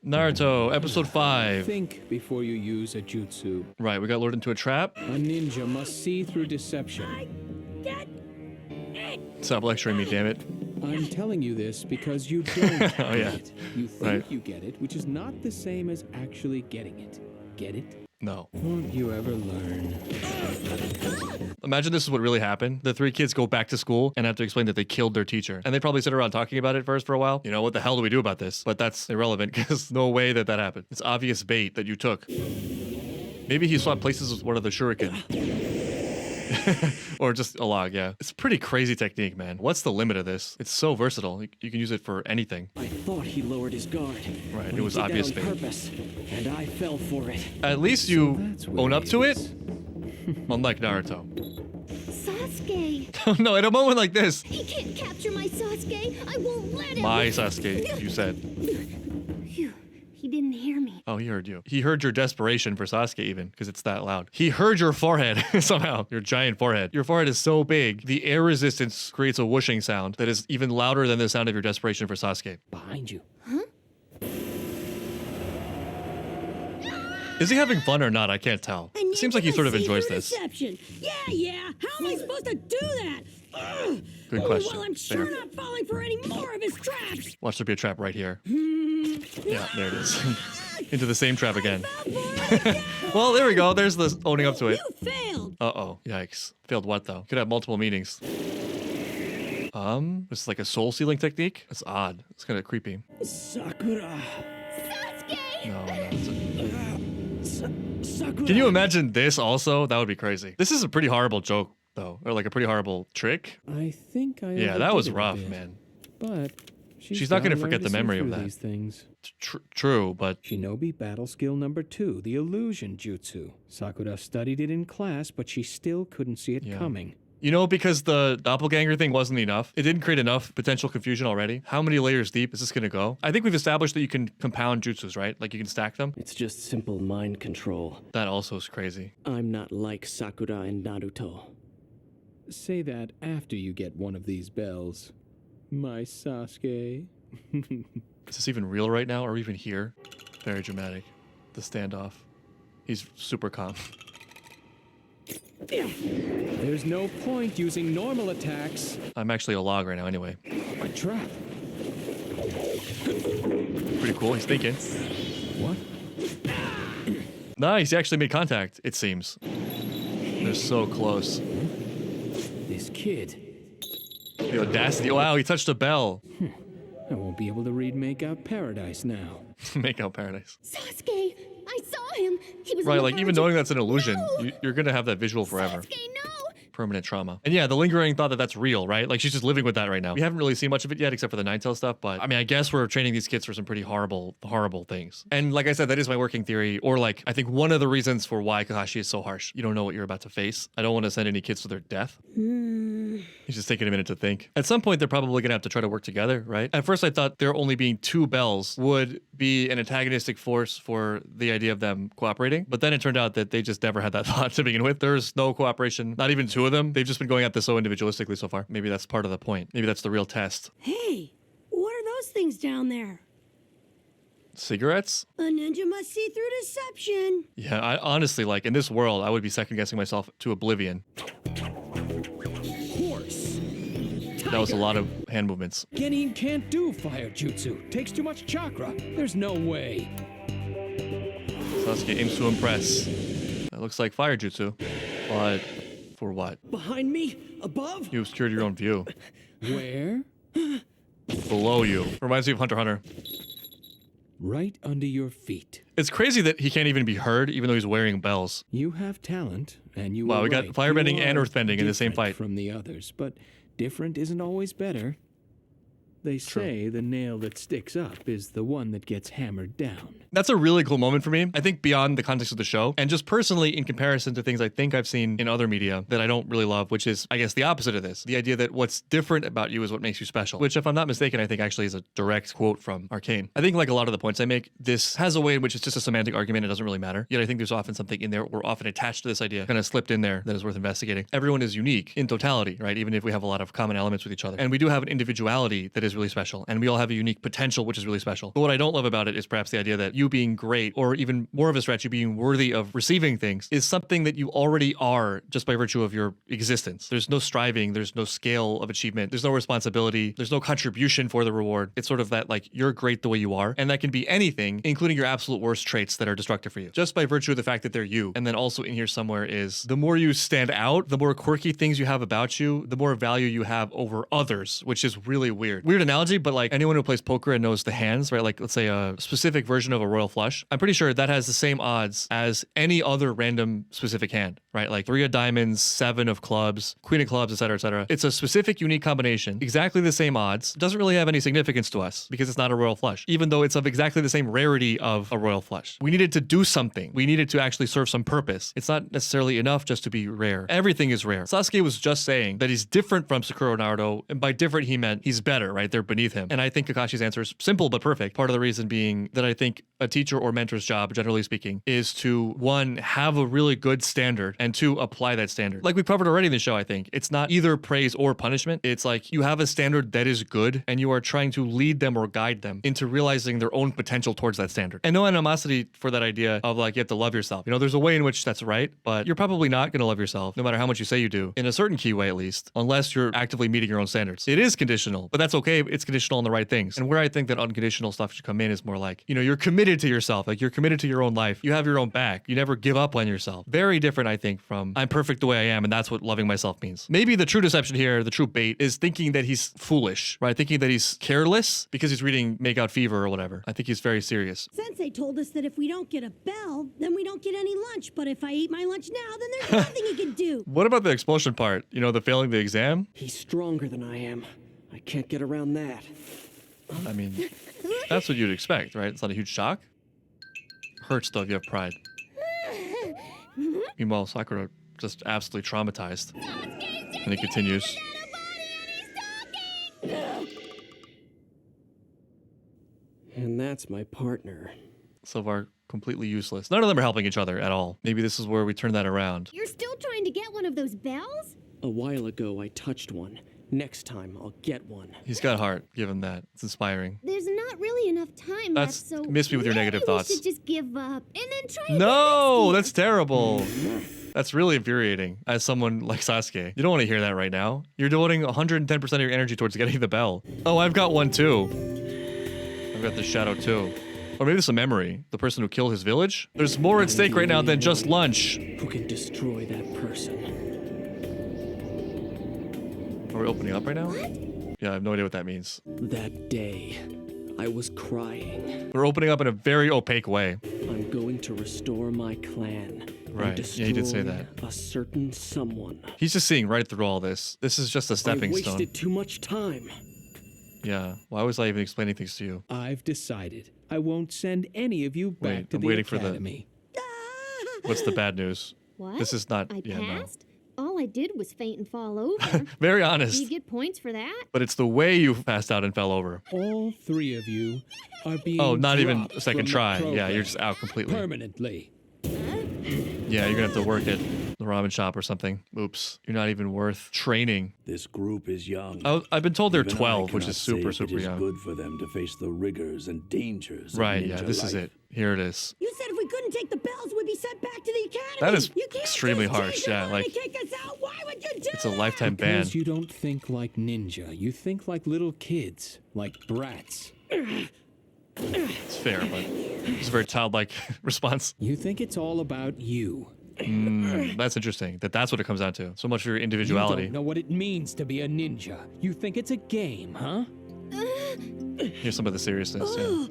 Naruto, episode 5. Think before you use a jutsu. Right, we got lured into a trap. A ninja must see through deception. Stop lecturing me, damn it. I'm telling you this because you don't Oh, yeah. get it. You think Right. you get it, which is not the same as actually getting it. Get it? No. Won't you ever learn? Imagine this is what really happened. The 3 kids go back to school and have to explain that they killed their teacher. And they probably sit around talking about it first for a while. You know, what the hell do we do about this? But that's irrelevant because no way that happened. It's obvious bait that you took. Maybe he swapped places with one of the shuriken. Or just a log, yeah. It's a pretty crazy technique, man. What's the limit of this? It's so versatile. You can use it for anything. I thought he lowered his guard. Right, but it was he did obvious that on bait. purpose, and I fell for it. At least you That's what own up to it. is. Unlike Naruto. Sasuke! No, at a moment like this. He can't capture my Sasuke! I won't let him! My Sasuke, you said. Phew, he didn't hear me. Oh, he heard you. He heard your desperation for Sasuke even, because it's that loud. He heard your forehead somehow, your giant forehead. Your forehead is so big, the air resistance creates a whooshing sound that is even louder than the sound of your desperation for Sasuke. Behind you. Is he having fun or not? I can't tell. It seems like he sort of enjoys this. Deception. Yeah. How am I supposed to do that? Ugh. Good question. Well, I'm sure There. not falling for any more of his traps. Watch there be a trap right here. Yeah, there it is. Into the same trap again. Well, there we go. There's the owning up to it. You failed. Uh-oh. Yikes. Failed what, though? Could have multiple meanings. This is like a soul sealing technique? That's odd. It's kind of creepy. Sakura. Sasuke! No. It's Sakura. Can you imagine this also? That would be crazy. This is a pretty horrible joke, though. Or like a pretty horrible trick. I think I Yeah, that overdid was it a rough, bit. man. But She's not gonna gotta forget learn the to see memory of through that. These things. True, but Shinobi battle skill number 2, the illusion jutsu. Sakura studied it in class, but she still couldn't see it Yeah. coming. you know, because the doppelganger thing wasn't enough, it didn't create enough potential confusion already. How many layers deep is this gonna go? I think we've established that you can compound jutsus, right? Like you can stack them. It's just simple mind control. That also is crazy. I'm not like Sakura and Naruto. Say that after you get one of these bells. My Sasuke. Is this even real right now or even here? Very dramatic. The standoff. He's super calm. There's no point using normal attacks. I'm actually a log right now anyway. A trap. Pretty cool, he's thinking. What? Nice, he actually made contact, it seems. They're so close. This kid. The audacity. Wow, he touched a bell. I won't be able to read Make Out Paradise now. Make out paradise. Sasuke! I saw him! He was Right, in the like even verge knowing of- that's an illusion, No! you're gonna have that visual forever. Sasuke, no! Permanent trauma. And yeah, the lingering thought that that's real, right? Like she's just living with that right now. We haven't really seen much of it yet except for the Nine-Tail stuff, but I mean, I guess we're training these kids for some pretty horrible things. And like I said, that is my working theory, or like, I think one of the reasons for why Kakashi is so harsh. You don't know what you're about to face. I don't want to send any kids to their death. He's just taking a minute to think. At some point, they're probably gonna have to try to work together, right? At first, I thought there only being 2 bells would be an antagonistic force for the idea of them cooperating. But then it turned out that they just never had that thought to begin with. There's no cooperation, not even 2 of them. They've just been going at this so individualistically so far. Maybe that's part of the point. Maybe that's the real test. Hey, what are those things down there? Cigarettes? A ninja must see through deception. Yeah, I honestly, like, in this world, I would be second guessing myself to oblivion. Horse. That was a lot of hand movements. Genin can't do fire jutsu. Takes too much chakra. There's no way. Sasuke aims to impress. That looks like fire jutsu. But for what? Behind me? Above? You obscured your own view. Where? Below you. Reminds me of Hunter x Hunter. Right under your feet. It's crazy that he can't even be heard, even though he's wearing bells. You have talent, and you Wow, are we got right. firebending You and are earthbending in the same different fight. from the others, but different isn't always better. They say the nail that sticks up is the one that gets hammered down. That's a really cool moment for me. I think beyond the context of the show, and just personally in comparison to things I think I've seen in other media that I don't really love, which is, I guess, the opposite of this. The idea that what's different about you is what makes you special, which, if I'm not mistaken, I think actually is a direct quote from Arcane. I think, like a lot of the points I make, this has a way in which it's just a semantic argument. It doesn't really matter. Yet I think there's often something in there, or often attached to this idea, kind of slipped in there that is worth investigating. Everyone is unique in totality, right? Even if we have a lot of common elements with each other. And we do have an individuality that is is really special, and we all have a unique potential, which is really special. But what I don't love about it is perhaps the idea that you being great, or even more of a stretch, you being worthy of receiving things, is something that you already are just by virtue of your existence. There's no striving, there's no scale of achievement, there's no responsibility, there's no contribution for the reward. It's sort of that like you're great the way you are, and that can be anything, including your absolute worst traits that are destructive for you, just by virtue of the fact that they're you. And then also in here somewhere is the more you stand out, the more quirky things you have about you, the more value you have over others, which is really weird. Weird analogy, but like anyone who plays poker and knows the hands, right? Like let's say a specific version of a royal flush. I'm pretty sure that has the same odds as any other random specific hand, right? Like 3 of diamonds, 7 of clubs, queen of clubs, etc., etc. It's a specific unique combination, exactly the same odds. Doesn't really have any significance to us because it's not a royal flush, even though it's of exactly the same rarity of a royal flush. We needed to do something. We needed to actually serve some purpose. It's not necessarily enough just to be rare. Everything is rare. Sasuke was just saying that he's different from Sakura and Naruto, and by different he meant he's better, right? They're beneath him. And I think Kakashi's answer is simple but perfect. Part of the reason being that I think a teacher or mentor's job, generally speaking, is to, 1, have a really good standard, and 2, apply that standard. Like we covered already in the show, I think. It's not either praise or punishment. It's like you have a standard that is good, and you are trying to lead them or guide them into realizing their own potential towards that standard. And no animosity for that idea of like you have to love yourself. You know, there's a way in which that's right, but you're probably not going to love yourself, no matter how much you say you do, in a certain key way at least, unless you're actively meeting your own standards. It is conditional, but that's okay. It's conditional on the right things. And where I think that unconditional stuff should come in is more like, you know, you're committed to yourself, like you're committed to your own life. You have your own back. You never give up on yourself. Very different, I think, from I'm perfect the way I am, and that's what loving myself means. Maybe the true deception here, the true bait, is thinking that he's foolish, right? Thinking that he's careless because he's reading Make Out Fever or whatever. I think he's very serious. Sensei told us that if we don't get a bell, then we don't get any lunch. But if I eat my lunch now, then there's nothing he can do. What about the expulsion part? You know, the failing the exam? He's stronger than I am. I can't get around that. I mean, that's what you'd expect, right? It's not a huge shock. Hurts though if you have pride. Meanwhile, Sakura just absolutely traumatized. And he continues. And that's my partner. So far, completely useless. None of them are helping each other at all. Maybe this is where we turn that around. You're still trying to get one of those bells? A while ago, I touched one. Next time, I'll get one. He's got heart, give him that. It's inspiring. There's not really enough time left, so miss me with your negative thoughts. We should just give up and then try again No, next that's terrible. That's really infuriating as someone like Sasuke. You don't want to hear that right now. You're devoting 110% of your energy towards getting the bell. Oh, I've got one too. I've got the shadow too. Or maybe it's a memory. The person who killed his village? There's more at stake right now than just lunch. Who can destroy that person? Are we opening up right now? Yeah, I have no idea what that means. That day, I was crying. We're opening up in a very opaque way. I'm going to restore my clan. Right. And destroy Yeah, he did say that. a certain someone. He's just seeing right through all this. This is just a stepping I stone. wasted too much time. Yeah. Why was I even explaining things to you? I've decided I won't send any of you back Wait, to I'm the waiting for the- academy. What's the bad news? What? This is not. I Yeah, no. passed? All I did was faint and fall over. Very Do honest. you get points for that? But it's the way you passed out and fell over. All 3 of you are being Oh, not even dropped a second from the try. Yeah, program you're just out completely. permanently. Yeah, you're gonna have to work at the ramen shop or something. Oops, you're not even worth training. This group is young. I've been told they're Even I 12, which cannot is super, say if super it is young. good for them to face the rigors and dangers. Right, of yeah, ninja this is life. it. Here it is. You said if we couldn't take the bells, we'd be sent back to the academy. That is You can't extremely just harsh, change your yeah, mind like- and kick us out. Why would you do It's a that? lifetime ban. Because you don't think like ninja. You think like little kids, like brats. It's fair, but it's a very childlike response. You think it's all about you. That's interesting. That's what it comes down to. So much for your You individuality. don't know what it means to be a ninja. You think it's a game, huh? Here's some of the seriousness. Yeah.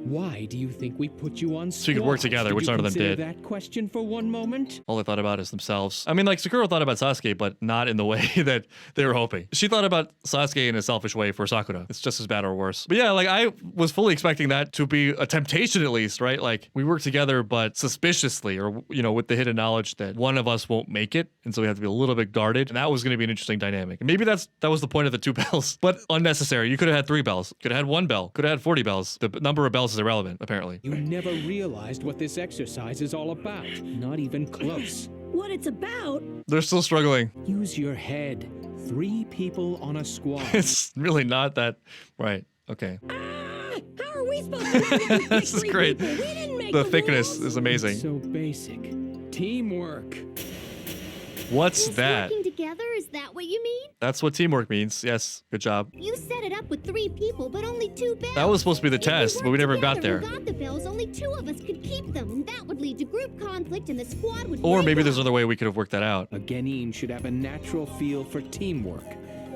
Why do you think we put you on So you could work squads? together, Did which you none of them consider did. that question for one moment? All they thought about is themselves. I mean, like, Sakura thought about Sasuke, but not in the way that they were hoping. She thought about Sasuke in a selfish way for Sakura. It's just as bad or worse. But yeah, like, I was fully expecting that to be a temptation at least, right? Like, we work together, but suspiciously, or, you know, with the hidden knowledge that one of us won't make it, and so we have to be a little bit guarded. And that was going to be an interesting dynamic. And maybe that was the point of the 2 bells, but unnecessary. You could have had 3 bells. Could have had 1 bell. Could have had 40 bells. The number of bells is irrelevant, apparently. You never realized what this exercise is all about. Not even close. What it's about? They're still struggling. Use your head. 3 people on a squad. It's really not that right. Okay. How are we supposed to know that we picked This is 3 great. people? We didn't make The the thickness rules. is amazing. So basic. Teamwork. What's Is that? working together, is that what you mean? That's what teamwork means. Yes, good job. You set it up with 3 people, but only 2 bells. That was supposed to be the If we test, but we worked never got together there. and got the bells, only 2 of us could keep them, and that would lead to group conflict, and the squad would Or break maybe there's up. another way we could have worked that out. A Genin should have a natural feel for teamwork.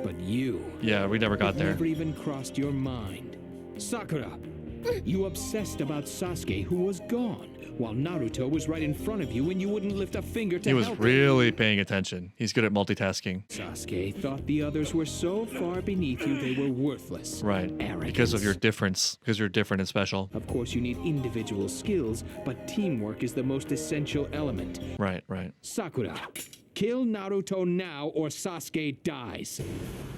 But you Yeah, we never got there. never even crossed your mind. Sakura, you obsessed about Sasuke, who was gone, while Naruto was right in front of you and you wouldn't lift a finger to He was help him. really paying attention. He's good at multitasking. Sasuke thought the others were so far beneath you they were worthless. Right. Arrogance. Because of your difference. Because you're different and special. Of course, you need individual skills, but teamwork is the most essential element. Right, right. Sakura, kill Naruto now or Sasuke dies.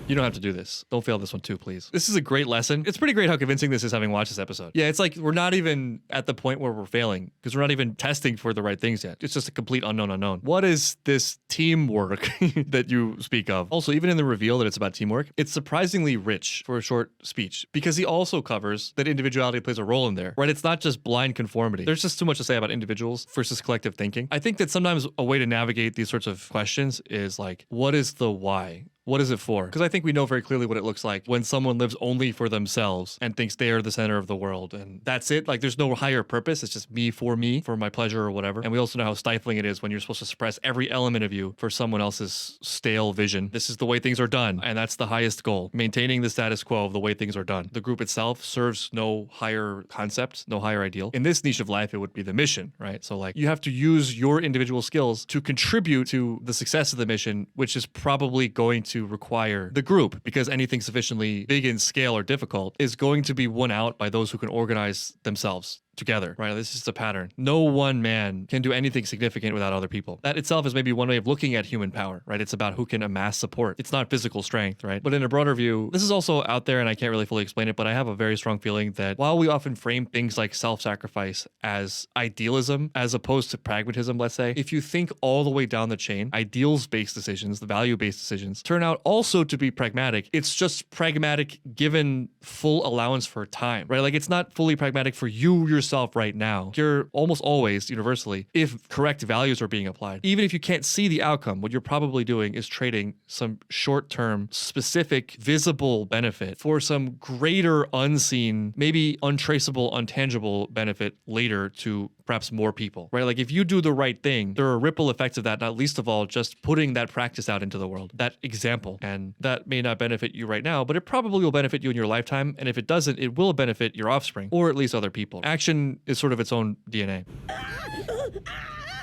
You don't have to do this. Don't fail this one too, please. This is a great lesson. It's pretty great how convincing this is having watched this episode. Yeah, it's like we're not even at the point where we're failing because we're not even testing for the right things yet. It's just a complete unknown. What is this teamwork that you speak of? Also, even in the reveal that it's about teamwork, it's surprisingly rich for a short speech because he also covers that individuality plays a role in there, right? It's not just blind conformity. There's just too much to say about individuals versus collective thinking. I think that sometimes a way to navigate these sorts of questions is like, what is the why? What is it for? Because I think we know very clearly what it looks like when someone lives only for themselves and thinks they are the center of the world. And that's it. Like there's no higher purpose. It's just me, for my pleasure or whatever. And we also know how stifling it is when you're supposed to suppress every element of you for someone else's stale vision. This is the way things are done. And that's the highest goal. Maintaining the status quo of the way things are done. The group itself serves no higher concept, no higher ideal. In this niche of life, it would be the mission, right? So like you have to use your individual skills to contribute to the success of the mission, which is probably going to require the group, because anything sufficiently big in scale or difficult is going to be won out by those who can organize themselves together, right? This is a pattern. No one man can do anything significant without other people. That itself is maybe one way of looking at human power, right? It's about who can amass support. It's not physical strength, right? But in a broader view, this is also out there and I can't really fully explain it, but I have a very strong feeling that while we often frame things like self-sacrifice as idealism, as opposed to pragmatism, let's say, if you think all the way down the chain, ideals-based decisions, the value-based decisions, turn out also to be pragmatic. It's just pragmatic given full allowance for time, right? Like it's not fully pragmatic for you yourself right now. You're almost always universally, if correct values are being applied, even if you can't see the outcome, what you're probably doing is trading some short-term, specific, visible benefit for some greater unseen, maybe untraceable, untangible benefit later to perhaps more people, right? Like if you do the right thing, there are ripple effects of that, not least of all, just putting that practice out into the world, that example. And that may not benefit you right now, but it probably will benefit you in your lifetime. And if it doesn't, it will benefit your offspring or at least other people. Action is sort of its own DNA.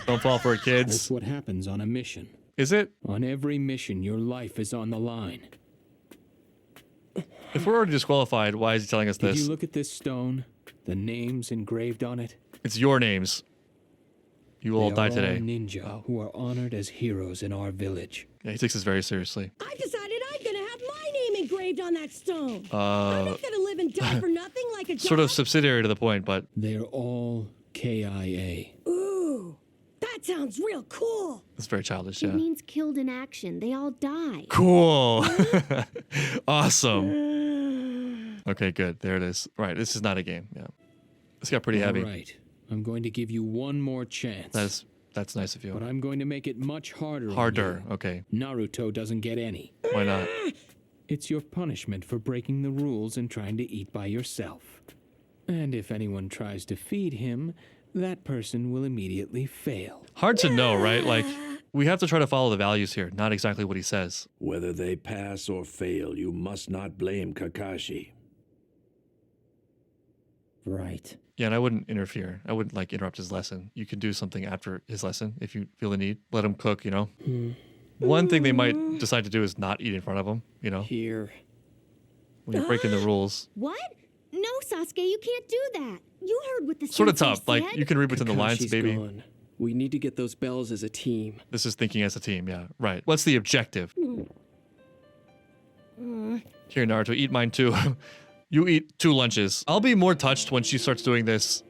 Don't fall for it, That's kids. what happens on a mission. Is it? On every mission, your life is on the line. If we're already disqualified, why is he telling us Did this? you look at this stone? The names engraved on it? It's your names. You will all They die are today. all ninja who are honored as heroes in our village. Yeah, he takes this very seriously. I decided I'm gonna have my name engraved on that stone. I'm not gonna live and die for nothing like a Sort of dog. subsidiary to the point, but They're all KIA. Ooh, that sounds real cool. it's very childish, It yeah. means killed in action. They all die. Cool. Awesome. Okay, good. There it is. Right, this is not a game. Yeah. This got pretty heavy. All right. I'm going to give you one more chance. That's nice of But you. I'm going to make it much harder. on Harder. you. Okay. Naruto doesn't get any. Why not? It's your punishment for breaking the rules and trying to eat by yourself. And if anyone tries to feed him, that person will immediately fail. Hard to know, right? Like, we have to try to follow the values here, not exactly what he says. Whether they pass or fail, you must not blame Kakashi. Right. Yeah, and I wouldn't interfere. I wouldn't, like, interrupt his lesson. You can do something after his lesson if you feel the need. Let him cook, you know? One thing they might decide to do is not eat in front of him, you know? Here. When you're breaking the rules. What? No, Sasuke, you can't do that. You heard what the Sort of sensei tough. Like, said. you can read between the lines, Kakashi's baby. gone. We need to get those bells as a team. This is thinking as a team, yeah. Right. What's the objective? Here, Naruto, eat mine too. You eat 2 lunches. I'll be more touched when she starts doing this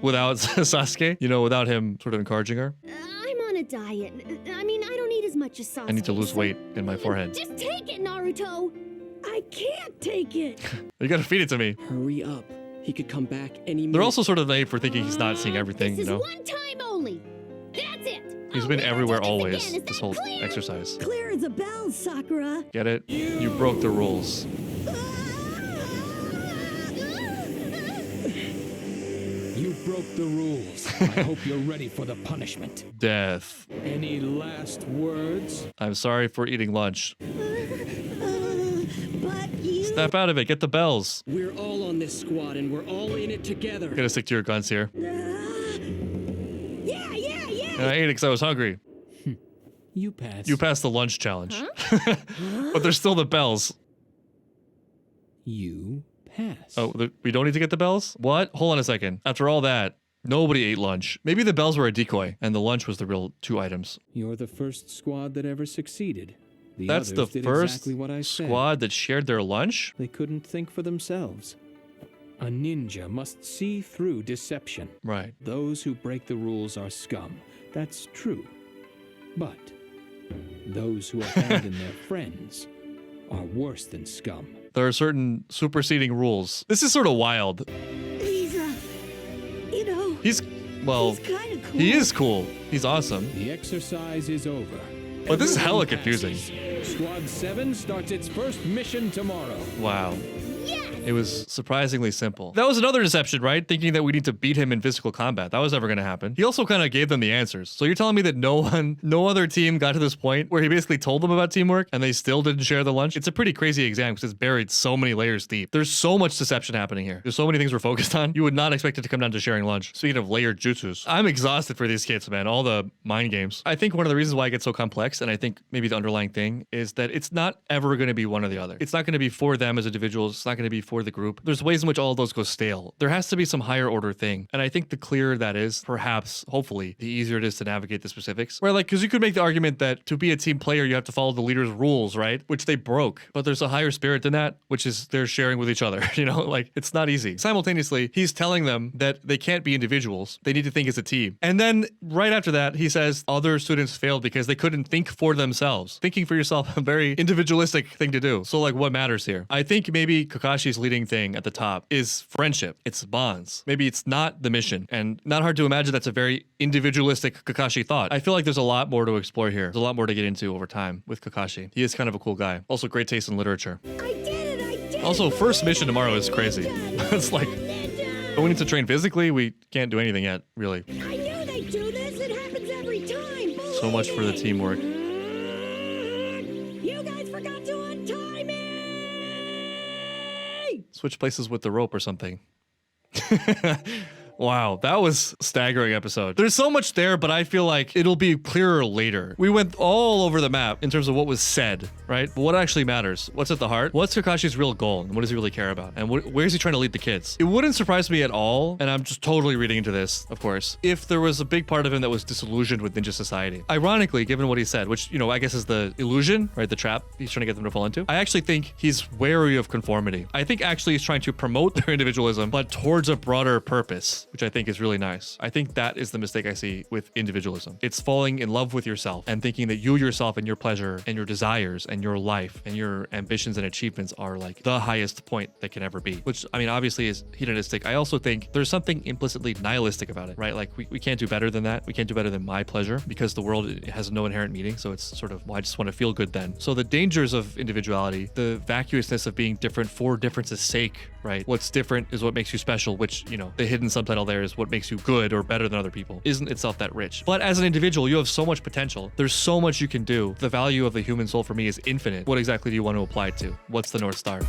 without Sasuke, you know, without him sort of encouraging her. I'm on a diet. I mean, I don't eat as much as Sasuke. I need to lose weight in my forehead. Just take it, Naruto. I can't take it. You gotta feed it to me. Hurry up. He could come back any minute. They're also sort of naive for thinking he's not seeing everything, This you is know? one time only. That's it. He's I'll been never everywhere do this always, again. Is this that whole clear? exercise. Clear as a bell, Sakura. Get it? You broke the rules. You broke the rules. I hope you're ready for the punishment. Death. Any last words? I'm sorry for eating lunch. But you... Snap out of it. Get the bells. We're all on this squad and we're all in it together. Gotta stick to your guns here. Yeah. And I ate it because I was hungry. You pass. You passed the lunch challenge. But there's still the bells. You pass. Oh, we don't need to get the bells? What? Hold on a second. After all that, nobody ate lunch. Maybe the bells were a decoy, and the lunch was the real 2 items. You're the first squad that ever succeeded. The That's the others did first exactly what I said. squad that shared their lunch? They couldn't think for themselves. A ninja must see through deception. Right. Those who break the rules are scum. That's true. But those who abandon their friends are worse than scum. There are certain superseding rules. This is sort of wild. He's, you know, He's, well, he's kind of cool. he is cool. He's awesome. The exercise is over. But this is hella Everyone confusing. passes. Squad 7 starts its first mission tomorrow. Wow. Yes. It was surprisingly simple. That was another deception, right? Thinking that we need to beat him in physical combat. That was never going to happen. He also kind of gave them the answers. So you're telling me that no other team got to this point where he basically told them about teamwork and they still didn't share the lunch? It's a pretty crazy exam because it's buried so many layers deep. There's so much deception happening here. There's so many things we're focused on. You would not expect it to come down to sharing lunch. Speaking of layered jutsus, I'm exhausted for these kids, man. All the mind games. I think one of the reasons why it gets so complex, and I think maybe the underlying thing, is that it's not ever going to be one or the other. It's not going to be for them as individuals. It's not going to be for the group. There's ways in which all of those go stale. There has to be some higher order thing. And I think the clearer that is, perhaps, hopefully, the easier it is to navigate the specifics. Where like, because you could make the argument that to be a team player, you have to follow the leader's rules, right? Which they broke. But there's a higher spirit than that, which is they're sharing with each other. You know, like it's not easy. Simultaneously, he's telling them that they can't be individuals. They need to think as a team. And then right after that, he says other students failed because they couldn't think for themselves. Thinking for yourself, a very individualistic thing to do. So like what matters here? I think maybe Kakashi's leading thing at the top is friendship. It's bonds. Maybe it's not the mission. And not hard to imagine that's a very individualistic Kakashi thought. I feel like there's a lot more to explore here. There's a lot more to get into over time with Kakashi. He is kind of a cool guy. Also great taste in literature. I did it. Also, first mission tomorrow is crazy. It's like, but we need to train physically. We can't do anything yet, really. I knew they'd do this. It happens every time. So much for the teamwork. You guys forgot to untie me! Switch places with the rope or something. Wow, that was a staggering episode. There's so much there, but I feel like it'll be clearer later. We went all over the map in terms of what was said, right? But what actually matters? What's at the heart? What's Kakashi's real goal? And what does he really care about? And where's he trying to lead the kids? It wouldn't surprise me at all, and I'm just totally reading into this, of course, if there was a big part of him that was disillusioned with ninja society. Ironically, given what he said, which, you know, I guess is the illusion, right? The trap he's trying to get them to fall into. I actually think he's wary of conformity. I think actually he's trying to promote their individualism, but towards a broader purpose, which I think is really nice. I think that is the mistake I see with individualism. It's falling in love with yourself and thinking that you yourself and your pleasure and your desires and your life and your ambitions and achievements are like the highest point that can ever be, which I mean, obviously is hedonistic. I also think there's something implicitly nihilistic about it, right? Like we can't do better than that. We can't do better than my pleasure because the world has no inherent meaning. So it's sort of, well, I just want to feel good then. So the dangers of individuality, the vacuousness of being different for difference's sake, right? What's different is what makes you special, which, you know, the hidden subtitle there is what makes you good or better than other people, isn't itself that rich. But as an individual, you have so much potential. There's so much you can do. The value of the human soul for me is infinite. What exactly do you want to apply it to? What's the North Star?